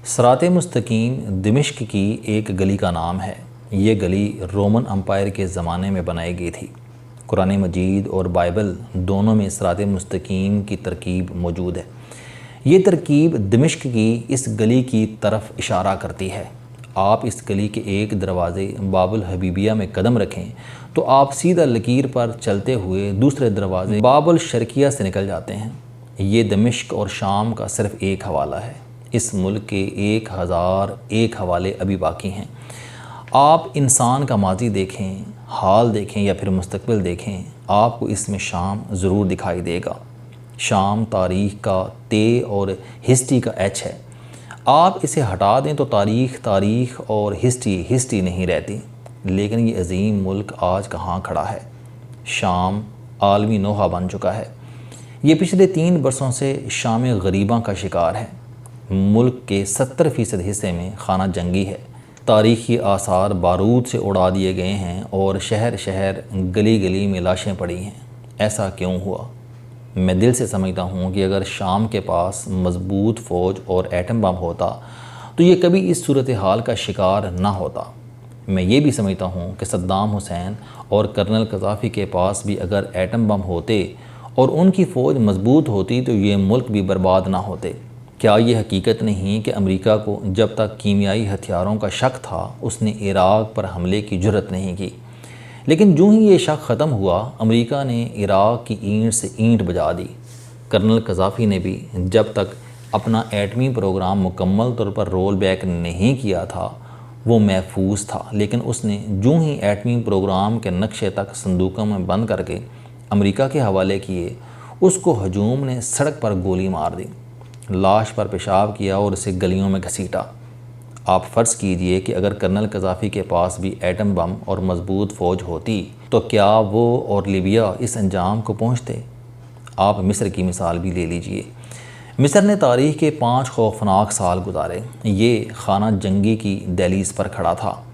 सिरात मुस्तकीम दिमिश्क की एक गली का नाम है। ये गली रोमन अम्पायर के ज़माने में बनाई गई थी। कुरान मजीद और बाइबल दोनों में सिरात मुस्तकीम की तरकीब मौजूद है। ये तरकीब दिमिश्क की इस गली की तरफ इशारा करती है। आप इस गली के एक दरवाज़े बाबुल हबीबिया में कदम रखें तो आप सीधा लकीर पर चलते हुए दूसरे दरवाज़े बाबुल शर्किया से निकल जाते हैं। ये दिमिश्क और शाम का सिर्फ़ एक हवाला है। इस मुल्क के 1001 हवाले अभी बाकी हैं। आप इंसान का माजी देखें, हाल देखें या फिर मुस्तकबिल देखें, आपको इसमें शाम ज़रूर दिखाई देगा। शाम तारीख़ का ते और हिस्ट्री का एच है। आप इसे हटा दें तो तारीख़ और हिस्ट्री नहीं रहती। लेकिन ये अजीम मुल्क आज कहाँ खड़ा है? शाम आलमी नोहा बन चुका है। ये पिछले 3 बरसों से शाम गरीबा का शिकार है। मुल्क के 70% हिस्से में खाना जंगी है। तारीख़ी आसार बारूद से उड़ा दिए गए हैं और शहर शहर गली गली में लाशें पड़ी हैं। ऐसा क्यों हुआ? मैं दिल से समझता हूँ कि अगर शाम के पास मजबूत फ़ौज और एटम बम होता तो ये कभी इस सूरत हाल का शिकार ना होता। मैं ये भी समझता हूँ कि सद्दाम हुसैन और कर्नल कज़ाफ़ी के पास भी अगर एटम बम होते और उनकी फ़ौज मजबूत होती तो ये मुल्क भी बर्बाद ना होते। क्या ये हकीकत नहीं कि अमेरिका को जब तक कीमियाई हथियारों का शक था उसने इराक़ पर हमले की जुर्रत नहीं की, लेकिन जो ही ये शक ख़त्म हुआ अमेरिका ने इराक़ की ईंट से ईंट बजा दी। कर्नल कज़ाफ़ी ने भी जब तक अपना एटमी प्रोग्राम मुकम्मल तौर पर रोल बैक नहीं किया था वो महफूज था, लेकिन उसने जो ही एटमी प्रोग्राम के नक्शे तक संदूकों में बंद करके अमेरिका के हवाले किए, उसको हजूम ने सड़क पर गोली मार दी, लाश पर पेशाब किया और उसे गलियों में घसीटा। आप फ़र्ज़ कीजिए कि अगर कर्नल कज़ाफ़ी के पास भी एटम बम और मजबूत फ़ौज होती तो क्या वो और लीबिया इस अंजाम को पहुँचते? आप मिस्र की मिसाल भी ले लीजिए। मिस्र ने तारीख़ के 5 खौफनाक साल गुजारे। ये खाना जंगी की दहलीज़ पर खड़ा था।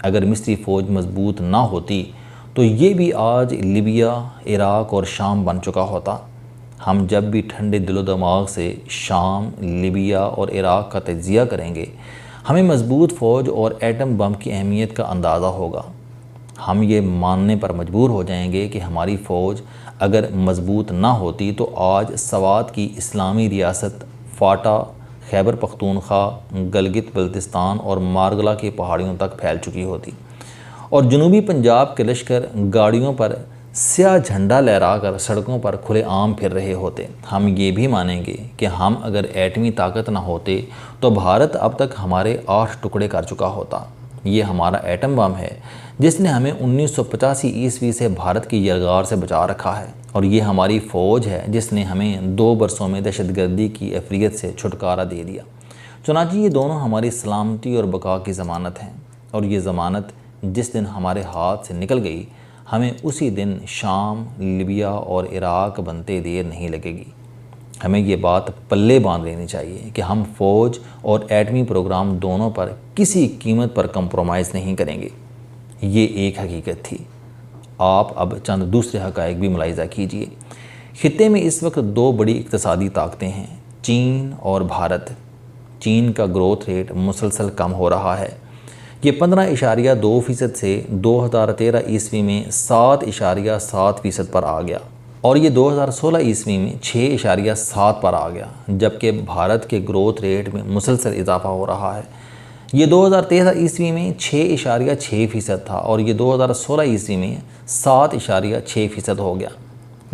अगर मिस्री फ़ौज मजबूत ना होती तो ये भी आज लीबिया, इराक़ और शाम बन चुका होता। हम जब भी ठंडे दिलो दिमाग से शाम, लीबिया और इराक़ का तज्ज़िया करेंगे हमें मजबूत फ़ौज और एटम बम की अहमियत का अंदाज़ा होगा। हम ये मानने पर मजबूर हो जाएंगे कि हमारी फ़ौज अगर मजबूत ना होती तो आज सवात की इस्लामी रियासत फाटा, खैबर पख्तूनख्वा, गलगित बल्तिस्तान और मारगला की पहाड़ियों तक फैल चुकी होती और जनूबी पंजाब के लश्कर गाड़ियों पर स्याह झंडा लहरा कर सड़कों पर खुले आम फिर रहे होते। हम ये भी मानेंगे कि हम अगर एटमी ताकत ना होते तो भारत अब तक हमारे 8 टुकड़े कर चुका होता। ये हमारा एटम बम है जिसने हमें 1985 ईस्वी से भारत की यलगार से बचा रखा है और ये हमारी फ़ौज है जिसने हमें 2 बरसों में दहशतगर्दी की अफरियत से छुटकारा दे दिया। चुनांचे ये दोनों हमारी सलामती और बका की ज़मानत हैं और ये ज़मानत जिस दिन हमारे हाथ से निकल गई हमें उसी दिन शाम, लीबिया और इराक़ बनते देर नहीं लगेगी। हमें ये बात पल्ले बांध लेनी चाहिए कि हम फ़ौज और एटमी प्रोग्राम दोनों पर किसी कीमत पर कंप्रोमाइज़ नहीं करेंगे। ये एक हकीकत थी। आप अब चंद दूसरे हक़ाइक़ भी मुलाहिज़ा कीजिए। खित्ते में इस वक्त 2 बड़ी इक़्तिसादी ताकतें हैं, चीन और भारत। चीन का ग्रोथ रेट मुसलसल कम हो रहा है। ये 15.2% से 2013 ईस्वी में 7.7% पर आ गया और ये 2016 ईस्वी में 6.7 पर आ गया, जबकि भारत के ग्रोथ रेट में मुसलसल इजाफा हो रहा है। ये 2013 ईस्वी में 6.6% था और ये 2016 ईस्वी में 7.6% हो गया।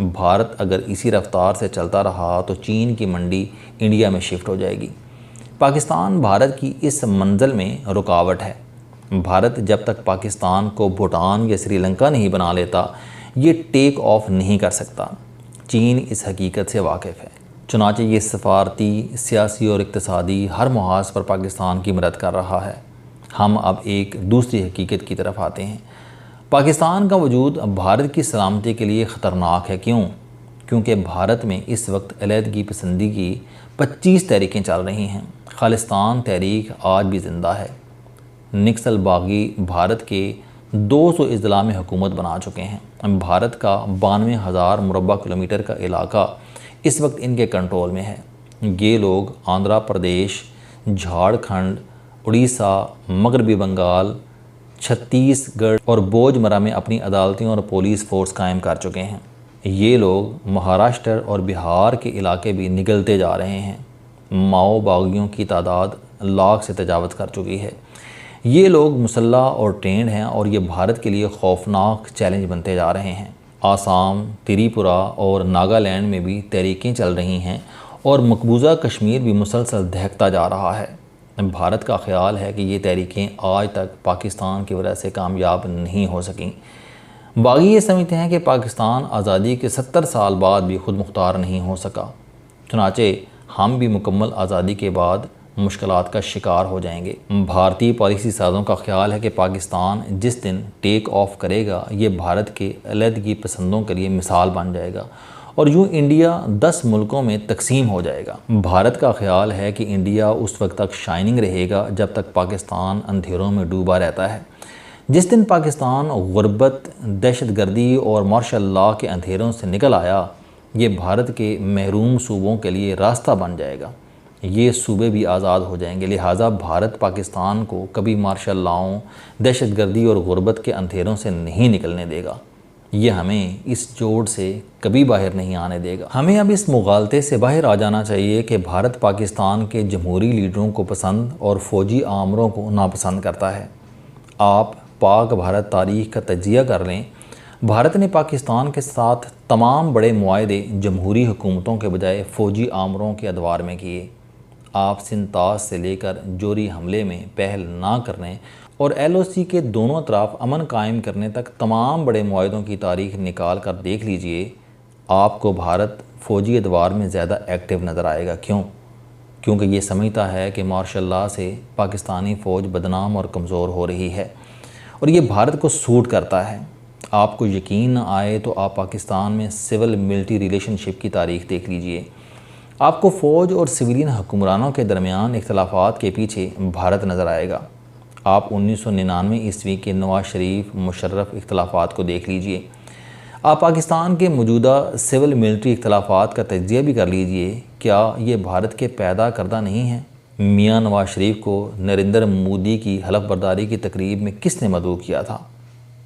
भारत अगर इसी रफ्तार से चलता रहा तो चीन की मंडी इंडिया में शिफ्ट हो जाएगी। पाकिस्तान भारत की इस मंजिल में रुकावट है। भारत जब तक पाकिस्तान को भूटान या श्रीलंका नहीं बना लेता ये टेक ऑफ नहीं कर सकता। चीन इस हकीकत से वाकिफ़ है। चुनांचे ये सफारती, सियासी और इक़्तिसादी हर मुहाज पर पाकिस्तान की मदद कर रहा है। हम अब एक दूसरी हकीकत की तरफ आते हैं। पाकिस्तान का वजूद भारत की सलामती के लिए ख़तरनाक है। क्यों? क्योंकि भारत में इस वक्त अलहदगी पसंदी की 25 तहरीकें चल रही हैं। खालिस्तान तहरीक आज भी ज़िंदा है। निक्सल बागी भारत के 200 अज़ला में हुकूमत बना चुके हैं। भारत का 92,000 मुरबा किलोमीटर का इलाका इस वक्त इनके कंट्रोल में है। ये लोग आंध्र प्रदेश, झारखंड, उड़ीसा, मगरबी बंगाल, छत्तीसगढ़ और बोझमरा में अपनी अदालतें और पुलिस फोर्स कायम कर चुके हैं। ये लोग महाराष्ट्र और बिहार के इलाके भी निगलते जा रहे हैं। माओ बागियों की तादाद लाख से तजावज़ कर चुकी है। ये लोग मुसल्लह और ट्रेंड हैं और ये भारत के लिए खौफनाक चैलेंज बनते जा रहे हैं। आसाम, त्रिपुरा और नागालैंड में भी तहरीकें चल रही हैं और मकबूजा कश्मीर भी मुसलसल दहकता जा रहा है। भारत का ख्याल है कि ये तहरीकें आज तक पाकिस्तान की वजह से कामयाब नहीं हो सकीं। बागी ये समझते हैं कि पाकिस्तान आज़ादी के 70 साल बाद भी खुद मुख्तार नहीं हो सका। चुनाचे हम भी मुकम्मल आज़ादी के बाद मुश्किलात का शिकार हो जाएंगे। भारतीय पॉलिसी साज़ों का ख्याल है कि पाकिस्तान जिस दिन टेक ऑफ करेगा ये भारत के अलहदगी पसंदों के लिए मिसाल बन जाएगा और यूँ इंडिया 10 मुल्कों में तकसीम हो जाएगा। भारत का ख्याल है कि इंडिया उस वक्त तक शाइनिंग रहेगा जब तक पाकिस्तान अंधेरों में डूबा रहता है। जिस दिन पाकिस्तान गुर्बत, दहशतगर्दी और मार्शल लॉ के अंधेरों से निकल आया, ये भारत के महरूम सूबों के लिए रास्ता बन जाएगा। ये सूबे भी आज़ाद हो जाएंगे। लिहाजा भारत पाकिस्तान को कभी मार्शल लॉ, दहशतगर्दी और गुर्बत के अंधेरों से नहीं निकलने देगा। ये हमें इस जोड़ से कभी बाहर नहीं आने देगा। हमें अब इस मुगालते से बाहर आ जाना चाहिए कि भारत पाकिस्तान के जमहूरी लीडरों को पसंद और फ़ौजी आमरों को नापसंद करता है। आप पाक भारत तारीख़ का तजिया कर लें। भारत ने पाकिस्तान के साथ तमाम बड़े मुआहदे जमहूरी हुकूमतों के बजाय फ़ौजी आमरों के अदवार में किए। आप सिंताज से लेकर जोरी हमले में पहल ना करने और LOC के दोनों तरफ अमन कायम करने तक तमाम बड़े मुआहदों की तारीख निकाल कर देख लीजिए, आपको भारत फ़ौजी अदवार में ज़्यादा एक्टिव नज़र आएगा। क्यों? क्योंकि ये समझता है कि मार्शल लॉ से पाकिस्तानी फ़ौज बदनाम और कमज़ोर हो रही है और ये भारत को सूट करता है। आपको यकीन न आए तो आप पाकिस्तान में सिविल मिलिट्री रिलेशनशिप की तारीख देख लीजिए। आपको फ़ौज और सिविलियन हुक्मरानों के दरमियान इख्तलाफात के पीछे भारत नज़र आएगा। आप 1999 ईस्वी के नवाज शरीफ मुशर्रफ इख्तलाफात को देख लीजिए। आप पाकिस्तान के मौजूदा सिविल मिलिट्री इख्तलाफात का तजिया भी कर लीजिए। क्या ये भारत के पैदा करदा नहीं है? मियाँ नवाज शरीफ को नरेंद्र मोदी की हलफ बर्दारी की तकरीब में किसने मदऊ किया था?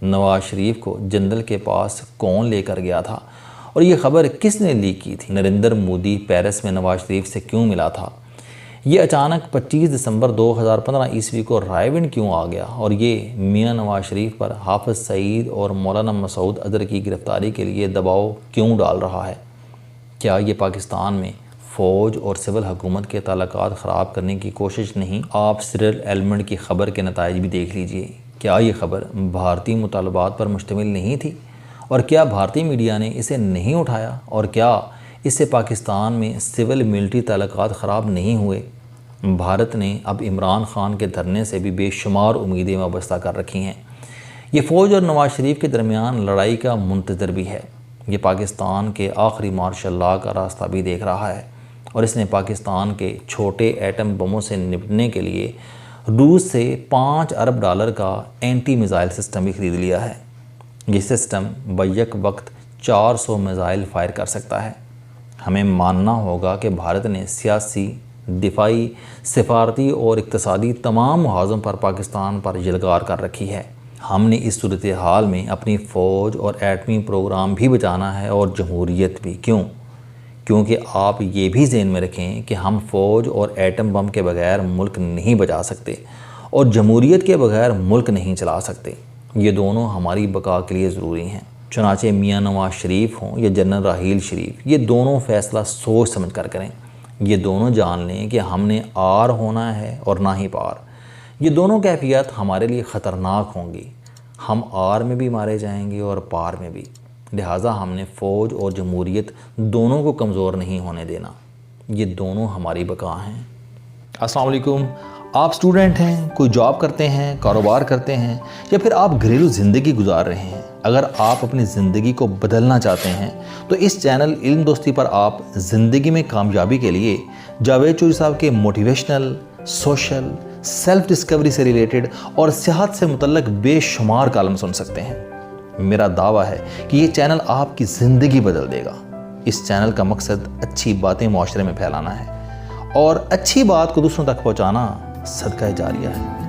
नवाज शरीफ को जनरल के पास कौन लेकर गया था और ये खबर किसने लीक की थी? नरेंद्र मोदी पेरिस में नवाज शरीफ से क्यों मिला था? ये अचानक 25 दिसंबर 2015 ईस्वी को रायविंड क्यों आ गया और ये मियाँ नवाज शरीफ पर हाफिज़ सईद और मौलाना मसूद अज़हर की गिरफ़्तारी के लिए दबाव क्यों डाल रहा है? क्या ये पाकिस्तान में फ़ौज और सिविल हुकूमत के ताल्लुकात ख़राब करने की कोशिश नहीं? आप सिरिल एलिमेंट की ख़बर के नताइज भी देख लीजिए। क्या ये ख़बर भारतीय मुतालबात पर मुश्तमिल नहीं थी और क्या भारतीय मीडिया ने इसे नहीं उठाया और क्या इससे पाकिस्तान में सिविल मिलिट्री ताल्लुकात ख़राब नहीं हुए? भारत ने अब इमरान ख़ान के धरने से भी बेशुमार उम्मीदें वाबस्ता कर रखी हैं। ये फ़ौज और नवाज शरीफ के दरमियान लड़ाई का मुंतज़र भी है। ये पाकिस्तान के आखिरी मार्शल लॉ का रास्ता भी देख रहा है और इसने पाकिस्तान के छोटे एटम बमों से निपटने के लिए रूस से $5 अरब का एंटी मिज़ाइल सिस्टम भी ख़रीद लिया है। ये सिस्टम बैक वक्त 400 मिज़ाइल फायर कर सकता है। हमें मानना होगा कि भारत ने सियासी, दिफाई, सिफारती और इक़्तिसादी तमाम मुहाज़ों पर पाकिस्तान पर यलगार कर रखी है। हमने इस सूरत हाल में अपनी फ़ौज और एटमी प्रोग्राम भी बचाना है और जमहूरियत भी। क्यों? क्योंकि आप ये भी ज़हन में रखें कि हम फ़ौज और एटम बम के बगैर मुल्क नहीं बचा सकते और जमहूरियत के बगैर मुल्क नहीं चला सकते। ये दोनों हमारी बका के लिए ज़रूरी हैं। चुनाचे मियाँ नवाज शरीफ हों या जनरल राहील शरीफ, ये दोनों फ़ैसला सोच समझ कर करें। ये दोनों जान लें कि हमने आर होना है और ना ही पार। ये दोनों कैफियत हमारे लिए ख़तरनाक होंगी। हम आर में भी मारे जाएंगे और पार में भी। लिहाजा हमने फ़ौज और जमहूरियत दोनों को कमज़ोर नहीं होने देना। ये दोनों हमारी बका हैं। अस्सलाम वालेकुम। आप स्टूडेंट हैं, कोई जॉब करते हैं, कारोबार करते हैं या फिर आप घरेलू ज़िंदगी गुजार रहे हैं। अगर आप अपनी ज़िंदगी को बदलना चाहते हैं तो इस चैनल इल्म दोस्ती पर आप ज़िंदगी में कामयाबी के लिए जावेद चौधरी साहब के मोटिवेशनल, सोशल, सेल्फ डिस्कवरी से रिलेटेड और सेहत से मुतल्लक बेशुमार कालम सुन सकते हैं। मेरा दावा है कि ये चैनल आपकी ज़िंदगी बदल देगा। इस चैनल का मकसद अच्छी बातें माशरे में फैलाना है और अच्छी बात को दूसरों तक पहुंचाना सदका जारिया है।